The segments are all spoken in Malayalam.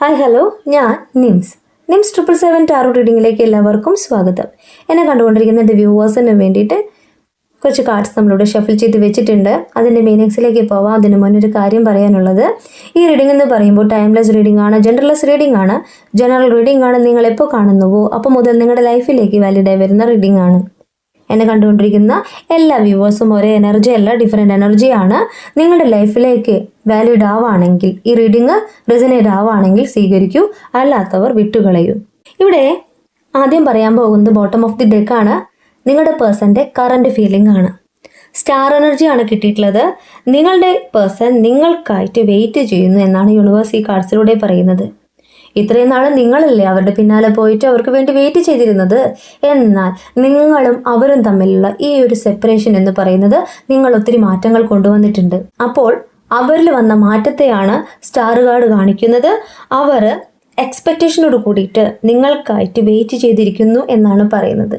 ഹായ് ഹലോ, ഞാൻ നിംസ്. നിംസ് 777 ടാറോ റീഡിങ്ങിലേക്ക് എല്ലാവർക്കും സ്വാഗതം. എന്നെ കണ്ടുകൊണ്ടിരിക്കുന്ന എൻ്റെ വ്യൂവേഴ്സിന് വേണ്ടിയിട്ട് കുറച്ച് കാർഡ്സ് നമ്മളിവിടെ ഷഫിൾ ചെയ്ത് വെച്ചിട്ടുണ്ട്. അതിൻ്റെ മീനിങ്സിലേക്ക് പോവാം. അതിന് മുന്നൊരു കാര്യം പറയാനുള്ളത്, ഈ റീഡിംഗ് എന്ന് പറയുമ്പോൾ ടൈംലെസ് റീഡിംഗ് ആണ്, ജനറൽലെസ് റീഡിംഗ് ആണ്. ജനറൽ റീഡിംഗ് ആണ് നിങ്ങൾ എപ്പോൾ കാണുന്നുവോ അപ്പോൾ മുതൽ നിങ്ങളുടെ ലൈഫിലേക്ക് വാലിഡായി വരുന്ന റീഡിംഗ് ആണ്. എന്നെ കണ്ടുകൊണ്ടിരിക്കുന്ന എല്ലാ വ്യൂവേഴ്സും ഒരേ എനർജി അല്ല, ഡിഫറെൻറ്റ് എനർജിയാണ്. നിങ്ങളുടെ ലൈഫിലേക്ക് വാലിഡ് ആവുകയാണെങ്കിൽ, ഈ റീഡിങ് റെസനേറ്റ് ആവുകയാണെങ്കിൽ സ്വീകരിക്കൂ, അല്ലാത്തവർ വിട്ടുകളയൂ. ഇവിടെ ആദ്യം പറയാൻ പോകുന്നത് ബോട്ടം ഓഫ് ദി ഡെക്കാണ്. നിങ്ങളുടെ പേഴ്സൻ്റെ കറൻറ്റ് ഫീലിംഗ് ആണ്. സ്റ്റാർ എനർജിയാണ് കിട്ടിയിട്ടുള്ളത്. നിങ്ങളുടെ പേഴ്സൺ നിങ്ങൾക്കായിട്ട് വെയിറ്റ് ചെയ്യുന്നു എന്നാണ് യൂണിവേഴ്സ് ഈ കാർഡ്സിലൂടെ പറയുന്നത്. ഇത്രയും നാൾ നിങ്ങളല്ലേ അവരുടെ പിന്നാലെ പോയിട്ട് അവർക്ക് വേണ്ടി വെയിറ്റ് ചെയ്തിരുന്നത്. എന്നാൽ നിങ്ങളും അവരും തമ്മിലുള്ള ഈ ഒരു സെപ്പറേഷൻ എന്ന് പറയുന്നത് നിങ്ങൾ ഒത്തിരി മാറ്റങ്ങൾ കൊണ്ടുവന്നിട്ടുണ്ട്. അപ്പോൾ അവരിൽ വന്ന മാറ്റത്തെയാണ് സ്റ്റാർ കാർഡ് കാണിക്കുന്നത്. അവർ എക്സ്പെക്റ്റേഷനോട് കൂടിയിട്ട് നിങ്ങൾക്കായിട്ട് വെയിറ്റ് ചെയ്തിരിക്കുന്നു എന്നാണ് പറയുന്നത്.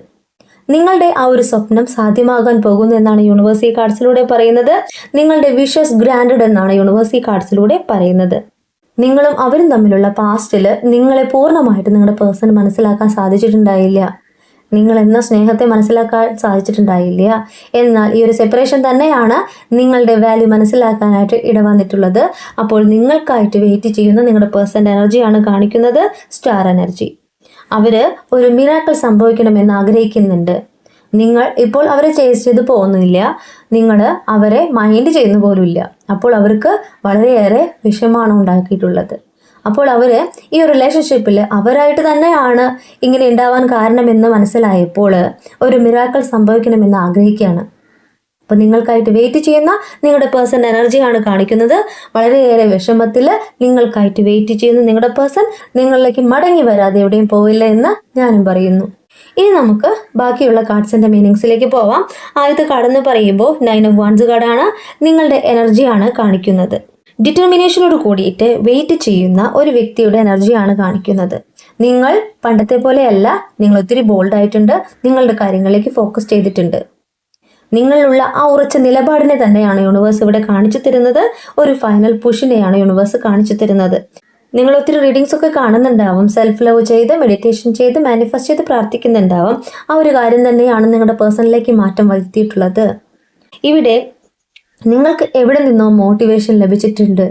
നിങ്ങളുടെ ആ ഒരു സ്വപ്നം സാധ്യമാകാൻ പോകുന്നു എന്നാണ് യൂണിവേഴ്സ് ഈ കാർഡ്സിലൂടെ പറയുന്നത്. നിങ്ങളുടെ വിഷസ് ഗ്രാൻഡഡ് എന്നാണ് യൂണിവേഴ്സ് ഈ കാർഡ്സിലൂടെ പറയുന്നത്. നിങ്ങളും അവരും തമ്മിലുള്ള പാസ്റ്റിൽ നിങ്ങളെ പൂർണ്ണമായിട്ട് നിങ്ങളുടെ പേഴ്സൺ മനസ്സിലാക്കാൻ സാധിച്ചിട്ടുണ്ടായില്ല. നിങ്ങൾ എന്ന സ്നേഹത്തെ മനസ്സിലാക്കാൻ സാധിച്ചിട്ടുണ്ടായില്ല. എന്നാൽ ഈ ഒരു സെപ്പറേഷൻ തന്നെയാണ് നിങ്ങളുടെ വാല്യൂ മനസ്സിലാക്കാനായിട്ട് ഇടവന്നിട്ടുള്ളത്. അപ്പോൾ നിങ്ങൾക്കായിട്ട് വെയിറ്റ് ചെയ്യുന്ന നിങ്ങളുടെ പേഴ്സൻ്റെ എനർജിയാണ് കാണിക്കുന്നത്, സ്റ്റാർ എനർജി. അവർ ഒരു മിറാക്കിൾ സംഭവിക്കണമെന്ന് ആഗ്രഹിക്കുന്നുണ്ട്. നിങ്ങൾ ഇപ്പോൾ അവരെ ചേസ് ചെയ്ത് പോകുന്നില്ല, നിങ്ങൾ അവരെ മൈൻഡ് ചെയ്യുന്ന പോലുമില്ല. അപ്പോൾ അവർക്ക് വളരെയേറെ വിഷമമാണ് ഉണ്ടാക്കിയിട്ടുള്ളത്. അപ്പോൾ അവർ ഈ ഒരു റിലേഷൻഷിപ്പിൽ അവരായിട്ട് തന്നെയാണ് ഇങ്ങനെ ഉണ്ടാവാൻ കാരണമെന്ന് മനസ്സിലായപ്പോൾ ഒരു മിറാക്കിൾ സംഭവിക്കണമെന്ന് ആഗ്രഹിക്കുകയാണ്. അപ്പോൾ നിങ്ങൾക്കായിട്ട് വെയിറ്റ് ചെയ്യുന്ന നിങ്ങളുടെ പേഴ്സൺ എനർജിയാണ് കാണിക്കുന്നത്. വളരെയേറെ വിഷമത്തിൽ നിങ്ങൾക്കായിട്ട് വെയിറ്റ് ചെയ്യുന്ന നിങ്ങളുടെ പേഴ്സൺ നിങ്ങളിലേക്ക് മടങ്ങി വരാതെ എവിടെയും പോവില്ല എന്ന് ഞാനും പറയുന്നു. ഇനി നമുക്ക് ബാക്കിയുള്ള കാർഡ്സിൻ്റെ മീനിങ്സിലേക്ക് പോവാം. ആദ്യത്തെ കാർഡ് എന്ന് പറയുമ്പോൾ 9 of Wands കാർഡാണ്. നിങ്ങളുടെ എനർജിയാണ് കാണിക്കുന്നത്. ഡിറ്റർമിനേഷനോട് കൂടിയിട്ട് വെയിറ്റ് ചെയ്യുന്ന ഒരു വ്യക്തിയുടെ എനർജിയാണ് കാണിക്കുന്നത്. നിങ്ങൾ പണ്ടത്തെ പോലെയല്ല, നിങ്ങൾ ഒത്തിരി ബോൾഡ് ആയിട്ടുണ്ട്, നിങ്ങളുടെ കാര്യങ്ങളിലേക്ക് ഫോക്കസ് ചെയ്തിട്ടുണ്ട്. നിങ്ങളുള്ള ആ ഉറച്ച നിലപാടിനെ തന്നെയാണ് യൂണിവേഴ്സ് ഇവിടെ കാണിച്ചു തരുന്നത്. ഒരു ഫൈനൽ പുഷിനെയാണ് യൂണിവേഴ്സ് കാണിച്ചു തരുന്നത്. നിങ്ങൾ ഒത്തിരി റീഡിങ്സ് ഒക്കെ കാണുന്നുണ്ടാവും. സെൽഫ് ലവ് ചെയ്ത്, മെഡിറ്റേഷൻ ചെയ്ത്, മാനിഫെസ്റ്റ് ചെയ്ത് പ്രാർത്ഥിക്കുന്നുണ്ടാവും. ആ ഒരു കാര്യം തന്നെയാണ് നിങ്ങളുടെ പേഴ്സണിലേക്ക് മാറ്റം വരുത്തിയിട്ടുള്ളത്. ഇവിടെ നിങ്ങൾക്ക് എവിടെ നിന്നോ മോട്ടിവേഷൻ ലഭിച്ചിട്ടുണ്ട്.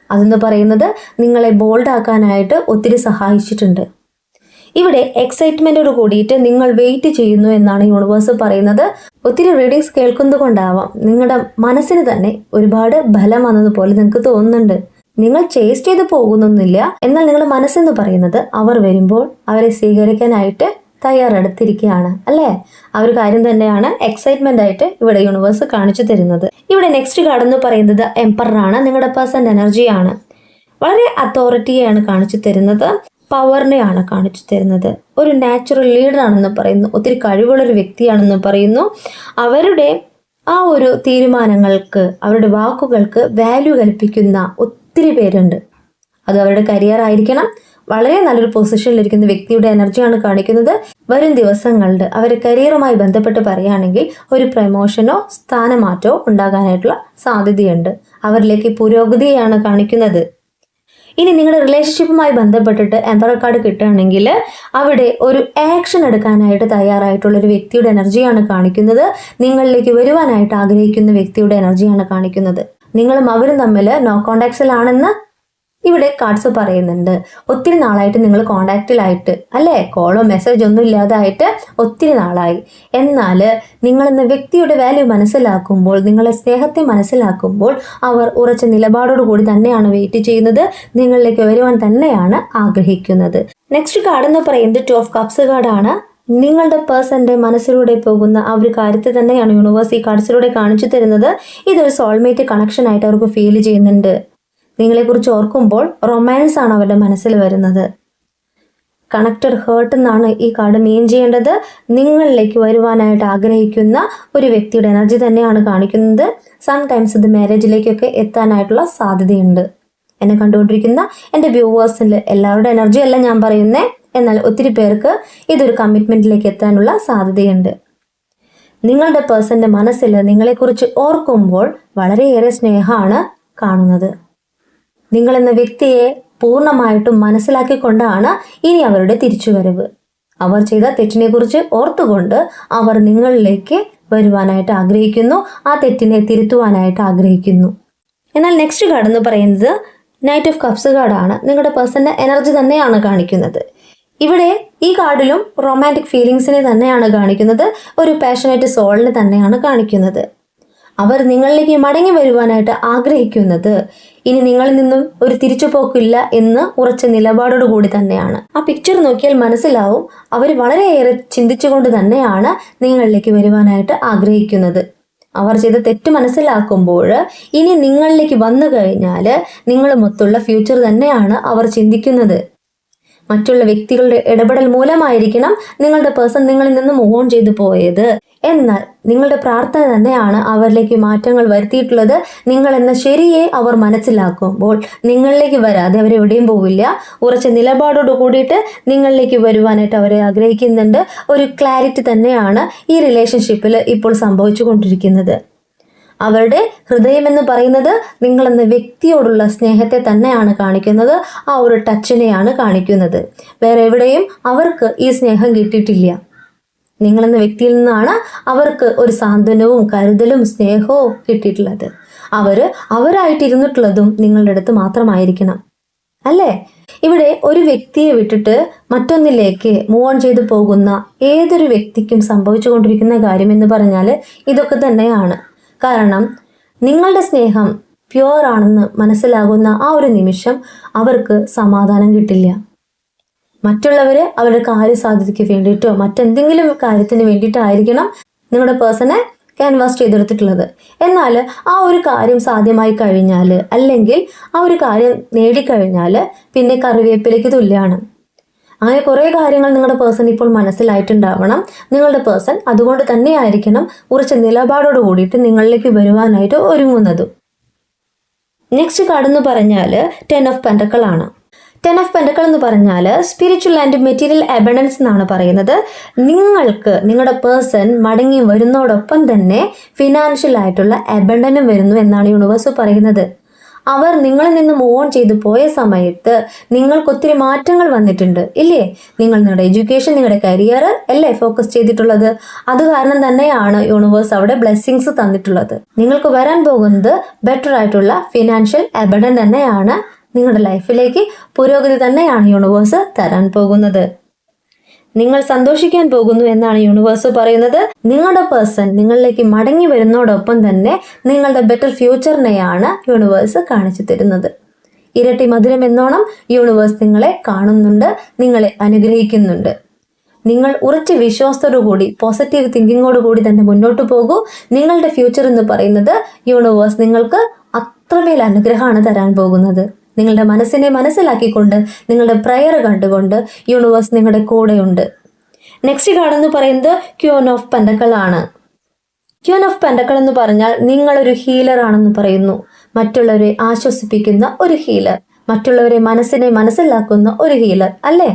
അതെന്ന് പറയുന്നത് നിങ്ങളെ ബോൾഡ് ആക്കാനായിട്ട് ഒത്തിരി സഹായിച്ചിട്ടുണ്ട്. ഇവിടെ എക്സൈറ്റ്മെൻറ്റോട് കൂടിയിട്ട് നിങ്ങൾ വെയിറ്റ് ചെയ്യുന്നു എന്നാണ് യൂണിവേഴ്സ് പറയുന്നത്. ഒത്തിരി റീഡിങ്സ് കേൾക്കുന്നത് കൊണ്ടാവാം നിങ്ങളുടെ മനസ്സിന് തന്നെ ഒരുപാട് ബലം വന്നതുപോലെ നിങ്ങൾക്ക് തോന്നുന്നുണ്ട്. നിങ്ങൾ ചേസ് ചെയ്ത് പോകുന്നൊന്നുമില്ല, എന്നാൽ നിങ്ങളുടെ മനസ്സെന്ന് പറയുന്നത് അവർ വരുമ്പോൾ അവരെ സ്വീകരിക്കാനായിട്ട് തയ്യാറെടുത്തിരിക്കുകയാണ്, അല്ലേ? ആ ഒരു കാര്യം തന്നെയാണ് എക്സൈറ്റ്മെന്റ് ആയിട്ട് ഇവിടെ യൂണിവേഴ്സ് കാണിച്ചു തരുന്നത്. ഇവിടെ നെക്സ്റ്റ് കാർഡ് എന്ന് പറയുന്നത് എംപററാണ്. നിങ്ങളുടെ പേഴ്സൺ എനർജിയാണ്. വളരെ അതോറിറ്റിയെയാണ് കാണിച്ചു തരുന്നത്, പവറിനെയാണ് കാണിച്ചു തരുന്നത്. ഒരു നാച്ചുറൽ ലീഡർ ആണെന്ന് പറയുന്നു, ഒത്തിരി കഴിവുള്ളൊരു വ്യക്തിയാണെന്ന് പറയുന്നു. അവരുടെ ആ ഒരു തീരുമാനങ്ങൾക്ക്, അവരുടെ വാക്കുകൾക്ക് വാല്യൂ കൽപ്പിക്കുന്ന ഒത്തിരി പേരുണ്ട്. അത് അവരുടെ കരിയർ ആയിരിക്കണം. വളരെ നല്ലൊരു പൊസിഷനിലിരിക്കുന്ന വ്യക്തിയുടെ എനർജിയാണ് കാണിക്കുന്നത്. വരും ദിവസങ്ങളിൽ അവരുടെ കരിയറുമായി ബന്ധപ്പെട്ട് പറയുകയാണെങ്കിൽ ഒരു പ്രമോഷനോ സ്ഥാനമാറ്റമോ ഉണ്ടാകാനായിട്ടുള്ള സാധ്യതയുണ്ട്. അവരിലേക്ക് പുരോഗതിയാണ് കാണിക്കുന്നത്. ഇനി നിങ്ങളുടെ റിലേഷൻഷിപ്പുമായി ബന്ധപ്പെട്ടിട്ട് എംപറർ കാർഡ് കിട്ടുകയാണെങ്കിൽ അവിടെ ഒരു ആക്ഷൻ എടുക്കാനായിട്ട് തയ്യാറായിട്ടുള്ളൊരു വ്യക്തിയുടെ എനർജിയാണ് കാണിക്കുന്നത്. നിങ്ങളിലേക്ക് വരുവാനായിട്ട് ആഗ്രഹിക്കുന്ന വ്യക്തിയുടെ എനർജിയാണ് കാണിക്കുന്നത്. നിങ്ങളും അവരും തമ്മിൽ നോ കോണ്ടാക്ട്സിലാണെന്ന് ഇവിടെ കാർഡ്സ് പറയുന്നുണ്ട്. ഒത്തിരി നാളായിട്ട് നിങ്ങൾ കോണ്ടാക്റ്റിലായിട്ട്, അല്ലേ? കോളോ മെസ്സേജ് ഒന്നും ഇല്ലാതായിട്ട് ഒത്തിരി നാളായി. എന്നാൽ നിങ്ങളെന്ന വ്യക്തിയുടെ വാല്യൂ മനസ്സിലാക്കുമ്പോൾ, നിങ്ങളെ സ്നേഹത്തെ മനസ്സിലാക്കുമ്പോൾ അവർ ഉറച്ച നിലപാടോട് കൂടി തന്നെയാണ് വെയിറ്റ് ചെയ്യുന്നത്. നിങ്ങളിലേക്ക് വരുവാൻ തന്നെയാണ് ആഗ്രഹിക്കുന്നത്. നെക്സ്റ്റ് കാർഡ് എന്ന് പറയുന്നത് 2 of Cups കാർഡാണ്. നിങ്ങളുടെ പേഴ്സൻ്റെ മനസ്സിലൂടെ പോകുന്ന ആ ഒരു കാര്യത്തെ തന്നെയാണ് യൂണിവേഴ്സ് ഈ കാർഡ്സിലൂടെ കാണിച്ചു തരുന്നത്. ഇതൊരു സോൾമേറ്റ് കണക്ഷൻ ആയിട്ട് അവർക്ക് ഫീൽ ചെയ്യുന്നുണ്ട്. നിങ്ങളെക്കുറിച്ച് ഓർക്കുമ്പോൾ റൊമാൻസ് ആണ് അവരുടെ മനസ്സിൽ വരുന്നത്. കണക്റ്റഡ് ഹേർട്ട് എന്നാണ് ഈ കാർഡ് മീൻ ചെയ്യേണ്ടത്. നിങ്ങളിലേക്ക് വരുവാനായിട്ട് ആഗ്രഹിക്കുന്ന ഒരു വ്യക്തിയുടെ എനർജി തന്നെയാണ് കാണിക്കുന്നത്. സംടൈംസ് ഇത് മാരേജിലേക്കൊക്കെ എത്താനായിട്ടുള്ള സാധ്യതയുണ്ട്. എന്നെ കണ്ടുകൊണ്ടിരിക്കുന്ന എൻ്റെ വ്യൂവേഴ്സിൽ എല്ലാവരുടെ എനർജി അല്ല ഞാൻ പറയുന്നേ, എന്നാൽ ഒത്തിരി പേർക്ക് ഇതൊരു കമ്മിറ്റ്മെൻറ്റിലേക്ക് എത്താനുള്ള സാധ്യതയുണ്ട്. നിങ്ങളുടെ പേഴ്സൻ്റെ മനസ്സിൽ നിങ്ങളെക്കുറിച്ച് ഓർക്കുമ്പോൾ വളരെയേറെ സ്നേഹമാണ് കാണുന്നത്. നിങ്ങളെന്ന വ്യക്തിയെ പൂർണ്ണമായിട്ടും മനസ്സിലാക്കിക്കൊണ്ടാണ് ഇനി അവരുടെ തിരിച്ചുവരവ്. അവർ ചെയ്ത തെറ്റിനെക്കുറിച്ച് ഓർത്തുകൊണ്ട് അവർ നിങ്ങളിലേക്ക് വരുവാനായിട്ട് ആഗ്രഹിക്കുന്നു, ആ തെറ്റിനെ തിരുത്തുവാനായിട്ട് ആഗ്രഹിക്കുന്നു. എന്നാൽ നെക്സ്റ്റ് കാർഡ് എന്ന് പറയുന്നത് നൈറ്റ് ഓഫ് കപ്സ് കാർഡാണ്. നിങ്ങളുടെ പേഴ്സന്റെ എനർജി തന്നെയാണ് കാണിക്കുന്നത്. ഇവിടെ ഈ കാർഡിലും റൊമാൻറ്റിക് ഫീലിങ്സിനെ തന്നെയാണ് കാണിക്കുന്നത്, ഒരു പാഷനേറ്റ് സോളിനെ തന്നെയാണ് കാണിക്കുന്നത്. അവർ നിങ്ങളിലേക്ക് മടങ്ങി വരുവാനായിട്ട് ആഗ്രഹിക്കുന്നത് ഇനി നിങ്ങളിൽ നിന്നും ഒരു തിരിച്ചുപോക്കില്ല എന്ന് ഉറച്ച നിലപാടോടു കൂടി തന്നെയാണ്. ആ പിക്ചർ നോക്കിയാൽ മനസ്സിലാവും അവർ വളരെയേറെ ചിന്തിച്ചുകൊണ്ട് തന്നെയാണ് നിങ്ങളിലേക്ക് വരുവാനായിട്ട് ആഗ്രഹിക്കുന്നത്. അവർ ചെയ്ത തെറ്റ് മനസ്സിലാക്കുമ്പോൾ ഇനി നിങ്ങളിലേക്ക് വന്നു കഴിഞ്ഞാൽ നിങ്ങളുമൊത്തുള്ള ഫ്യൂച്ചർ തന്നെയാണ് അവർ ചിന്തിക്കുന്നത്. മറ്റുള്ള വ്യക്തികളുടെ ഇടപെടൽ മൂലമായിരിക്കണം നിങ്ങളുടെ പേഴ്സൺ നിങ്ങളിൽ നിന്ന് മൂവ് ഓൺ ചെയ്തു പോയത്. എന്നാൽ നിങ്ങളുടെ പ്രാർത്ഥന തന്നെയാണ് അവരിലേക്ക് മാറ്റങ്ങൾ വരുത്തിയിട്ടുള്ളത്. നിങ്ങൾ എന്ന ശരിയെ അവർ മനസ്സിലാക്കുമ്പോൾ നിങ്ങളിലേക്ക് വരാതെ അവരെവിടെയും പോവില്ല. ഉറച്ച നിലപാടോട് കൂടിയിട്ട് നിങ്ങളിലേക്ക് വരുവാനായിട്ട് അവരെ ആഗ്രഹിക്കുന്നുണ്ട്. ഒരു ക്ലാരിറ്റി തന്നെയാണ് ഈ റിലേഷൻഷിപ്പിൽ ഇപ്പോൾ സംഭവിച്ചു കൊണ്ടിരിക്കുന്നത്. അവരുടെ ഹൃദയം എന്ന് പറയുന്നത് നിങ്ങളെന്ന വ്യക്തിയോടുള്ള സ്നേഹത്തെ തന്നെയാണ് കാണിക്കുന്നത്, ആ ഒരു ടച്ചിനെയാണ് കാണിക്കുന്നത്. വേറെ എവിടെയും അവർക്ക് ഈ സ്നേഹം കിട്ടിയിട്ടില്ല. നിങ്ങളെന്ന വ്യക്തിയിൽ നിന്നാണ് അവർക്ക് ഒരു സാന്ത്വനവും കരുതലും സ്നേഹവും കിട്ടിയിട്ടുള്ളത്. അവരായിട്ടിരുന്നിട്ടുള്ളതും നിങ്ങളുടെ അടുത്ത് മാത്രമായിരിക്കണം, അല്ലേ? ഇവിടെ ഒരു വ്യക്തിയെ വിട്ടിട്ട് മറ്റൊന്നിലേക്ക് മൂവ് ഓൺ ചെയ്തു പോകുന്ന ഏതൊരു വ്യക്തിക്കും സംഭവിച്ചു കൊണ്ടിരിക്കുന്ന കാര്യം എന്ന് പറഞ്ഞാൽ ഇതൊക്കെ തന്നെയാണ്. കാരണം നിങ്ങളുടെ സ്നേഹം പ്യുവർ ആണെന്ന് മനസ്സിലാകുന്ന ആ ഒരു നിമിഷം അവർക്ക് സമാധാനം കിട്ടില്ല. മറ്റുള്ളവർ അവരുടെ കാര്യസാധ്യതയ്ക്ക് വേണ്ടിയിട്ടോ മറ്റെന്തെങ്കിലും കാര്യത്തിന് വേണ്ടിയിട്ടായിരിക്കണം നിങ്ങളുടെ പേഴ്സണെ ക്യാൻവാസ് ചെയ്തെടുത്തിട്ടുള്ളത്. എന്നാൽ ആ ഒരു കാര്യം സാധ്യമായി കഴിഞ്ഞാൽ അല്ലെങ്കിൽ ആ ഒരു കാര്യം നേടിക്കഴിഞ്ഞാൽ പിന്നെ കറിവേപ്പിലേക്ക് തുല്യമാണ്. അങ്ങനെ കുറേ കാര്യങ്ങൾ നിങ്ങളുടെ പേഴ്സൺ ഇപ്പോൾ മനസ്സിലായിട്ടുണ്ടാവണം. നിങ്ങളുടെ പേഴ്സൺ അതുകൊണ്ട് തന്നെയായിരിക്കണം ഉറച്ച നിലപാടോട് കൂടിയിട്ട് നിങ്ങളിലേക്ക് വരുവാനായിട്ട് ഒരുങ്ങുന്നതും. നെക്സ്റ്റ് കാർഡ് എന്ന് പറഞ്ഞാൽ 10 ഓഫ് പെന്റക്കിൾ ആണ്. 10 ഓഫ് പെന്റക്കിൾ എന്ന് പറഞ്ഞാൽ സ്പിരിച്വൽ ആൻഡ് മെറ്റീരിയൽ അബണ്ടൻസ് എന്നാണ് പറയുന്നത്. നിങ്ങൾക്ക് നിങ്ങളുടെ പേഴ്സൺ മടങ്ങി വരുന്നതോടൊപ്പം തന്നെ ഫിനാൻഷ്യൽ ആയിട്ടുള്ള അബണ്ടനും വരുന്നു എന്നാണ് യൂണിവേഴ്സ് പറയുന്നത്. അവർ നിങ്ങളിൽ നിന്ന് മൂവ് ഓൺ ചെയ്തു പോയ സമയത്ത് നിങ്ങൾക്ക് ഒത്തിരി മാറ്റങ്ങൾ വന്നിട്ടുണ്ട്, ഇല്ലേ? നിങ്ങളുടെ എഡ്യൂക്കേഷൻ, നിങ്ങളുടെ കരിയർ അല്ലേ ഫോക്കസ് ചെയ്തിട്ടുള്ളത്. അത് കാരണം തന്നെയാണ് യൂണിവേഴ്സ് അവിടെ ബ്ലെസ്സിങ്സ് തന്നിട്ടുള്ളത്. നിങ്ങൾക്ക് വരാൻ പോകുന്നത് ബെറ്റർ ആയിട്ടുള്ള ഫിനാൻഷ്യൽ അബണ്ടൻ തന്നെയാണ്. നിങ്ങളുടെ ലൈഫിലേക്ക് പുരോഗതി തന്നെയാണ് യൂണിവേഴ്സ് തരാൻ പോകുന്നത്. നിങ്ങൾ സന്തോഷിക്കാൻ പോകുന്നു എന്നാണ് യൂണിവേഴ്സ് പറയുന്നത്. നിങ്ങളുടെ പേഴ്സൺ നിങ്ങളിലേക്ക് മടങ്ങി വരുന്നതോടൊപ്പം തന്നെ നിങ്ങളുടെ ബെറ്റർ ഫ്യൂച്ചറിനെയാണ് യൂണിവേഴ്സ് കാണിച്ചു തരുന്നത്. ഇരട്ടി മധുരം എന്നോണം യൂണിവേഴ്സ് നിങ്ങളെ കാണുന്നുണ്ട്, നിങ്ങളെ അനുഗ്രഹിക്കുന്നുണ്ട്. നിങ്ങൾ ഉറച്ച വിശ്വാസത്തോടുകൂടി പോസിറ്റീവ് തിങ്കിങ്ങോടുകൂടി തന്നെ മുന്നോട്ട് പോകൂ. നിങ്ങളുടെ ഫ്യൂച്ചർ എന്ന് പറയുന്നത് യൂണിവേഴ്സ് നിങ്ങൾക്ക് അത്രമേൽ അനുഗ്രഹമാണ് തരാൻ പോകുന്നത്. നിങ്ങളുടെ മനസ്സിനെ മനസ്സിലാക്കിക്കൊണ്ട് നിങ്ങളുടെ പ്രയർ കണ്ടുകൊണ്ട് യൂണിവേഴ്സ് നിങ്ങളുടെ കൂടെയുണ്ട്. നെക്സ്റ്റ് കാർഡ് എന്ന് പറയുന്നത് ക്യൂൻ ഓഫ് പെന്റക്കിൾ ആണ്. ക്യൂൻ ഓഫ് പെന്റക്കിൾ എന്ന് പറഞ്ഞാൽ നിങ്ങളൊരു ഹീലർ ആണെന്ന് പറയുന്നു. മറ്റുള്ളവരെ ആശ്വസിപ്പിക്കുന്ന ഒരു ഹീലർ, മറ്റുള്ളവരെ മനസ്സിനെ മനസ്സിലാക്കുന്ന ഒരു ഹീലർ, അല്ലേ?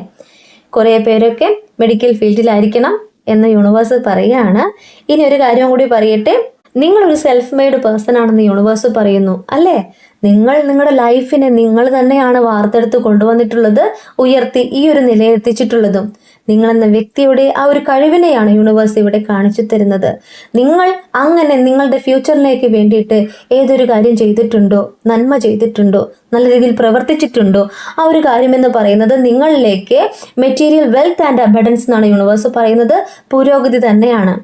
കുറേ പേരൊക്കെ മെഡിക്കൽ ഫീൽഡിലായിരിക്കണം എന്ന് യൂണിവേഴ്സ് പറയുകയാണ്. ഇനി ഒരു കാര്യം കൂടി പറയട്ടെ, നിങ്ങളൊരു സെൽഫ് മെയ്ഡ് പേഴ്സൺ ആണെന്ന് യൂണിവേഴ്സ് പറയുന്നു, അല്ലേ? നിങ്ങൾ നിങ്ങളുടെ ലൈഫിനെ നിങ്ങൾ തന്നെയാണ് വാർത്തെടുത്ത് കൊണ്ടുവന്നിട്ടുള്ളത്, ഉയർത്തി ഈ ഒരു നിലയെത്തിച്ചിട്ടുള്ളതും. നിങ്ങളെന്ന വ്യക്തിയുടെ ആ ഒരു കഴിവിനെയാണ് യൂണിവേഴ്സ് ഇവിടെ കാണിച്ചു തരുന്നത്. നിങ്ങൾ അങ്ങനെ നിങ്ങളുടെ ഫ്യൂച്ചറിലേക്ക് വേണ്ടിയിട്ട് ഏതൊരു കാര്യം ചെയ്തിട്ടുണ്ടോ, നന്മ ചെയ്തിട്ടുണ്ടോ, നല്ല രീതിയിൽ പ്രവർത്തിച്ചിട്ടുണ്ടോ, ആ ഒരു കാര്യം എന്ന് പറയുന്നത് നിങ്ങളിലേക്ക് മെറ്റീരിയൽ വെൽത്ത് ആൻഡ് അബണ്ടൻസ് എന്നാണ് യൂണിവേഴ്സ് പറയുന്നത്. പുരോഗതി തന്നെയാണ്.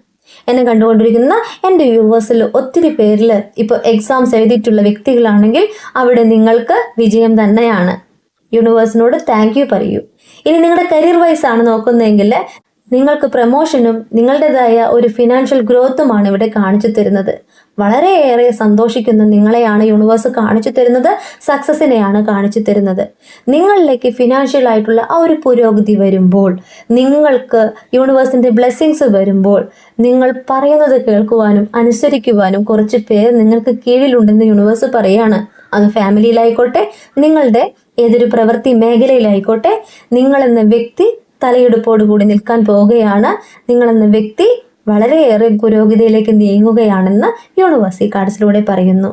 എന്നെ കണ്ടുകൊണ്ടിരിക്കുന്ന എൻ്റെ വ്യൂവേഴ്സിൽ ഒത്തിരി പേരിൽ ഇപ്പോൾ എക്സാംസ് എഴുതിയിട്ടുള്ള വ്യക്തികളാണെങ്കിൽ അവിടെ നിങ്ങൾക്ക് വിജയം തന്നെയാണ്. യൂണിവേഴ്സിനോട് താങ്ക് യു പറയൂ. ഇനി നിങ്ങളുടെ കരിയർ വൈസ് ആണ് നോക്കുന്നതെങ്കിൽ നിങ്ങൾക്ക് പ്രമോഷനും നിങ്ങളുടേതായ ഒരു ഫിനാൻഷ്യൽ ഗ്രോത്തുമാണ് ഇവിടെ കാണിച്ചു തരുന്നത്. വളരെയേറെ സന്തോഷിക്കുന്ന നിങ്ങളെയാണ് യൂണിവേഴ്സ് കാണിച്ചു തരുന്നത്, സക്സസിനെയാണ് കാണിച്ചു തരുന്നത്. നിങ്ങളിലേക്ക് ഫിനാൻഷ്യൽ ആയിട്ടുള്ള ആ ഒരു പുരോഗതി വരുമ്പോൾ, നിങ്ങൾക്ക് യൂണിവേഴ്സിൻ്റെ ബ്ലെസ്സിങ്സ് വരുമ്പോൾ, നിങ്ങൾ പറയുന്നത് കേൾക്കുവാനും അനുസരിക്കുവാനും കുറച്ച് പേർ നിങ്ങൾക്ക് കീഴിലുണ്ടെന്ന് യൂണിവേഴ്സ് പറയാണ്. അത് ഫാമിലിയിലായിക്കോട്ടെ, നിങ്ങളുടെ ഏതൊരു പ്രവൃത്തി മേഖലയിലായിക്കോട്ടെ, നിങ്ങളെന്ന വ്യക്തി തലയെടുപ്പോടുകൂടി നിൽക്കാൻ പോവുകയാണ്. നിങ്ങളെന്ന വ്യക്തി വളരെയേറെ പുരോഗതിയിലേക്ക് നീങ്ങുകയാണെന്ന് യൂണിവേഴ്സ് ഈ കാർഡ്സിലൂടെ പറയുന്നു.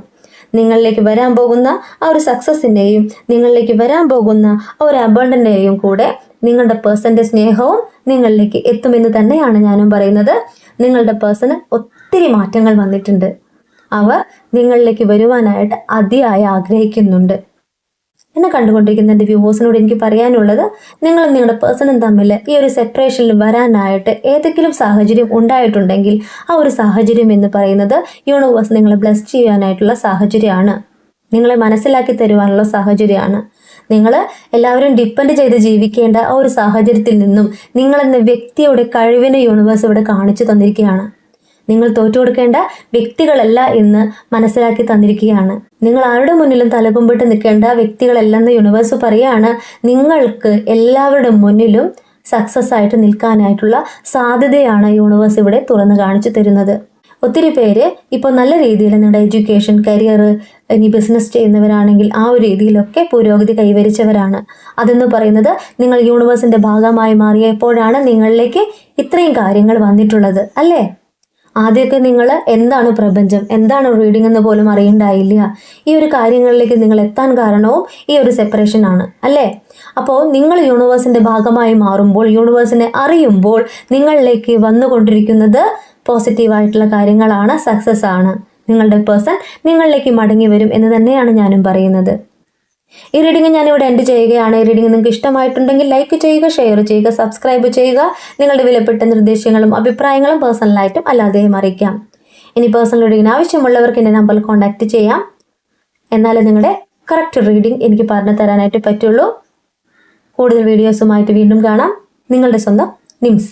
നിങ്ങളിലേക്ക് വരാൻ പോകുന്ന ആ ഒരു സക്സസിൻ്റെയും നിങ്ങളിലേക്ക് വരാൻ പോകുന്ന ആ ഒരു അബണ്ടൻ്റെയും കൂടെ നിങ്ങളുടെ പേഴ്സൻ്റെ സ്നേഹവും നിങ്ങളിലേക്ക് എത്തുമെന്ന് തന്നെയാണ് ഞാനും പറയുന്നത്. നിങ്ങളുടെ പേഴ്സണ് ഒത്തിരി മാറ്റങ്ങൾ വന്നിട്ടുണ്ട്. അവർ നിങ്ങളിലേക്ക് വരുവാനായിട്ട് അതിയായി ആഗ്രഹിക്കുന്നുണ്ട്. എന്നെ കണ്ടുകൊണ്ടിരിക്കുന്ന എൻ്റെ വ്യൂവേഴ്സിനോട് എനിക്ക് പറയാനുള്ളത്, നിങ്ങളും നിങ്ങളുടെ പേഴ്സണും തമ്മിൽ ഈ ഒരു സെപ്പറേഷനിൽ വരാനായിട്ട് ഏതെങ്കിലും സാഹചര്യം ഉണ്ടായിട്ടുണ്ടെങ്കിൽ ആ ഒരു സാഹചര്യം എന്ന് പറയുന്നത് യൂണിവേഴ്സ് നിങ്ങളെ ബ്ലെസ് ചെയ്യാനായിട്ടുള്ള സാഹചര്യമാണ്, നിങ്ങളെ മനസ്സിലാക്കി തരുവാനുള്ള സാഹചര്യമാണ്. നിങ്ങൾ എല്ലാവരും ഡിപ്പെൻഡ് ചെയ്ത് ജീവിക്കേണ്ട ആ ഒരു സാഹചര്യത്തിൽ നിന്നും നിങ്ങളെന്ന വ്യക്തിയുടെ കഴിവിനെ യൂണിവേഴ്സ് ഇവിടെ കാണിച്ചു തന്നിരിക്കുകയാണ്. നിങ്ങൾ തോറ്റു കൊടുക്കേണ്ട വ്യക്തികളല്ല എന്ന് മനസ്സിലാക്കി തന്നിരിക്കുകയാണ്. നിങ്ങൾ ആരുടെ മുന്നിലും തലകുമ്പിട്ട് നിൽക്കേണ്ട വ്യക്തികളല്ലെന്ന് യൂണിവേഴ്സ് പറയുകയാണ്. നിങ്ങൾക്ക് എല്ലാവരുടെ മുന്നിലും സക്സസ് ആയിട്ട് നിൽക്കാനായിട്ടുള്ള സാധ്യതയാണ് യൂണിവേഴ്സ് ഇവിടെ തുറന്നു കാണിച്ചു തരുന്നത്. ഒത്തിരി പേര് ഇപ്പോൾ നല്ല രീതിയിൽ നിങ്ങളുടെ എഡ്യൂക്കേഷൻ, കരിയർ, ഇനി ബിസിനസ് ചെയ്യുന്നവരാണെങ്കിൽ ആ ഒരു രീതിയിലൊക്കെ പുരോഗതി കൈവരിച്ചവരാണ്. അതെന്ന് പറയുന്നത് നിങ്ങൾ യൂണിവേഴ്സിൻ്റെ ഭാഗമായി മാറിയപ്പോഴാണ് നിങ്ങളിലേക്ക് ഇത്രയും കാര്യങ്ങൾ വന്നിട്ടുള്ളത്, അല്ലേ? ആദ്യമൊക്കെ നിങ്ങൾ എന്താണ് പ്രപഞ്ചം, എന്താണ് റീഡിംഗ് എന്ന് പോലും അറിയണ്ടായില്ല. ഈ ഒരു കാര്യങ്ങളിലേക്ക് നിങ്ങൾ എത്താൻ കാരണവും ഈ ഒരു സെപ്പറേഷൻ ആണ്, അല്ലേ? അപ്പോൾ നിങ്ങൾ യൂണിവേഴ്സിൻ്റെ ഭാഗമായി മാറുമ്പോൾ, യൂണിവേഴ്സിനെ അറിയുമ്പോൾ നിങ്ങളിലേക്ക് വന്നുകൊണ്ടിരിക്കുന്നത് പോസിറ്റീവായിട്ടുള്ള കാര്യങ്ങളാണ്, സക്സസ് ആണ്. നിങ്ങളുടെ പേഴ്സൺ നിങ്ങളിലേക്ക് മടങ്ങി വരും എന്ന് തന്നെയാണ് ഞാനും പറയുന്നത്. ഈ റീഡിംഗ് ഞാനിവിടെ എൻഡ് ചെയ്യുകയാണ്. ഈ റീഡിംഗ് നിങ്ങൾക്ക് ഇഷ്ടമായിട്ടുണ്ടെങ്കിൽ ലൈക്ക് ചെയ്യുക, ഷെയർ ചെയ്യുക, സബ്സ്ക്രൈബ് ചെയ്യുക. നിങ്ങളുടെ വിലപ്പെട്ട നിർദ്ദേശങ്ങളും അഭിപ്രായങ്ങളും പേഴ്സണലായിട്ടും അല്ലാതെയും അറിയിക്കാം. ഇനി പേഴ്സണൽ റീഡിങ്ങിന് ആവശ്യമുള്ളവർക്ക് എൻ്റെ നമ്പറിൽ കോൺടാക്റ്റ് ചെയ്യാം. എന്നാലും നിങ്ങളുടെ കറക്റ്റ് റീഡിംഗ് എനിക്ക് പറഞ്ഞു തരാനായിട്ട് പറ്റുള്ളൂ. കൂടുതൽ വീഡിയോസുമായിട്ട് വീണ്ടും കാണാം. നിങ്ങളുടെ സ്വന്തം നിംസ്.